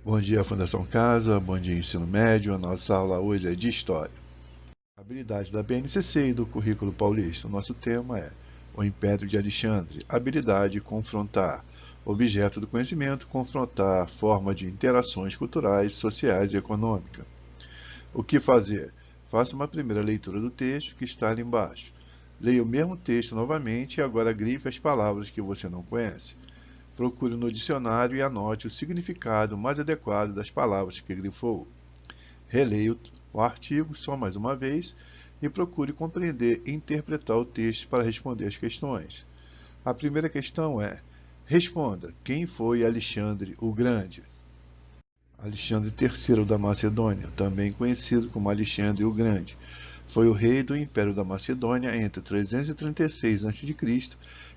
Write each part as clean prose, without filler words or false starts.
Bom dia, Fundação Casa, bom dia, Ensino Médio. A nossa aula hoje é de História. Habilidade da BNCC e do Currículo Paulista. O nosso tema é o Império de Alexandre. Habilidade confrontar. Objeto do conhecimento, confrontar, forma de interações culturais, sociais e econômicas. O que fazer? Faça uma primeira leitura do texto que está ali embaixo. Leia o mesmo texto novamente e agora grife as palavras que você não conhece. Procure no dicionário e anote o significado mais adequado das palavras que grifou. Releia o artigo só mais uma vez e procure compreender e interpretar o texto para responder as questões. A primeira questão é: responda, quem foi Alexandre o Grande? Alexandre III da Macedônia, também conhecido como Alexandre o Grande, foi o rei do Império da Macedônia entre 336 a.C.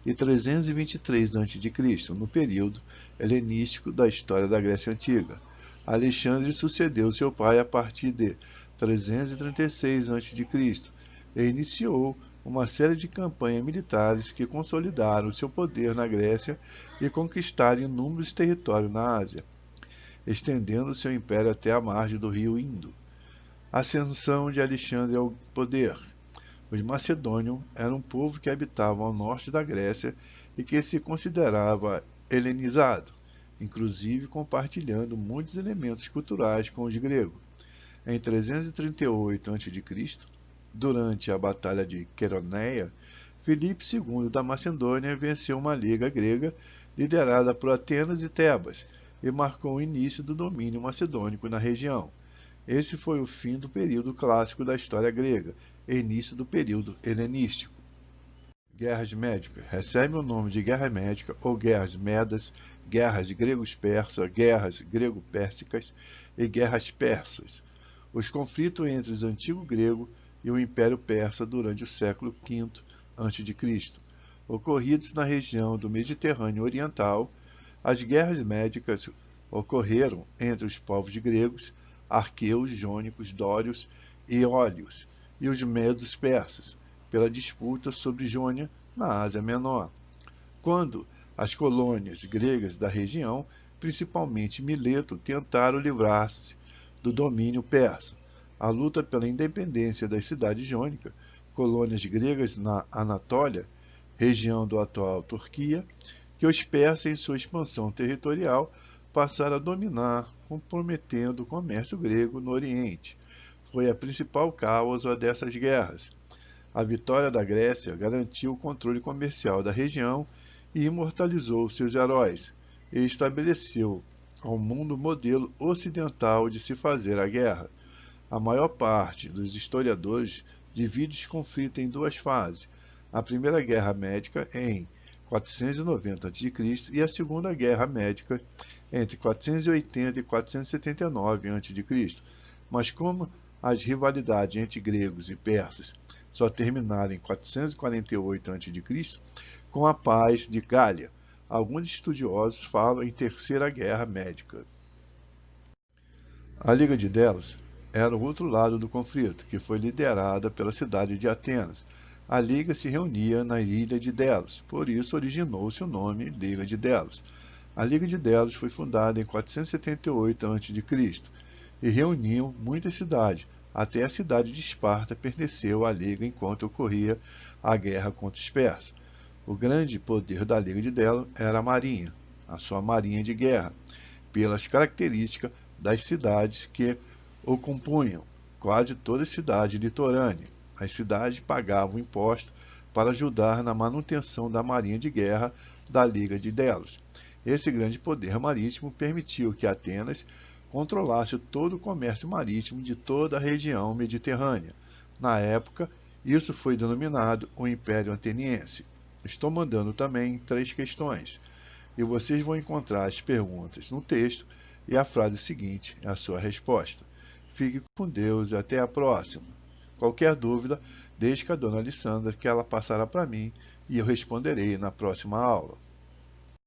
e 323 a.C., no período helenístico da história da Grécia Antiga. Alexandre sucedeu seu pai a partir de 336 a.C. e iniciou uma série de campanhas militares que consolidaram seu poder na Grécia e conquistaram inúmeros territórios na Ásia, estendendo seu império até a margem do rio Indo. Ascensão de Alexandre ao poder. Os macedônios eram um povo que habitava ao norte da Grécia e que se considerava helenizado, inclusive compartilhando muitos elementos culturais com os gregos. Em 338 a.C., durante a Batalha de Queroneia, Filipe II da Macedônia venceu uma liga grega liderada por Atenas e Tebas e marcou o início do domínio macedônico na região. Esse foi o fim do período clássico da história grega e início do período helenístico. Guerras médicas. Recebe o nome de guerra médica ou guerras medas, guerras gregos-persas, guerras grego-pérsicas e guerras persas. Os conflitos entre os antigos gregos e o Império Persa durante o século V a.C., ocorridos na região do Mediterrâneo Oriental. As guerras médicas ocorreram entre os povos gregos, arqueus, jônicos, dórios e eólios, e os medos persas, pela disputa sobre Jônia, na Ásia Menor. Quando as colônias gregas da região, principalmente Mileto, tentaram livrar-se do domínio persa. A luta pela independência das cidades jônicas, colônias gregas na Anatólia, região do atual Turquia, que os persas, em sua expansão territorial, passaram a dominar, comprometendo o comércio grego no Oriente. Foi a principal causa dessas guerras. A vitória da Grécia garantiu o controle comercial da região e imortalizou seus heróis, e estabeleceu ao mundo o modelo ocidental de se fazer a guerra. A maior parte dos historiadores divide os conflitos em duas fases: a Primeira Guerra Médica em 490 a.C. e a Segunda Guerra Médica entre 480 e 479 a.C. Mas como as rivalidades entre gregos e persas só terminaram em 448 a.C., com a paz de Gália, alguns estudiosos falam em Terceira Guerra Médica. A Liga de Delos era o outro lado do conflito, que foi liderada pela cidade de Atenas. A Liga se reunia na ilha de Delos, por isso originou-se o nome Liga de Delos. A Liga de Delos foi fundada em 478 a.C. e reuniu muitas cidades. Até a cidade de Esparta pertenceu à Liga enquanto ocorria a guerra contra os persas. O grande poder da Liga de Delos era a marinha, a sua marinha de guerra, pelas características das cidades que o compunham, quase toda cidade litorânea. As cidades pagavam impostos para ajudar na manutenção da marinha de guerra da Liga de Delos. Esse grande poder marítimo permitiu que Atenas controlasse todo o comércio marítimo de toda a região mediterrânea. Na época, isso foi denominado o Império Ateniense. Estou mandando também 3 questões, e vocês vão encontrar as perguntas no texto e a frase seguinte é a sua resposta. Fique com Deus e até a próxima. Qualquer dúvida, deixe com a dona Alessandra que ela passará para mim e eu responderei na próxima aula.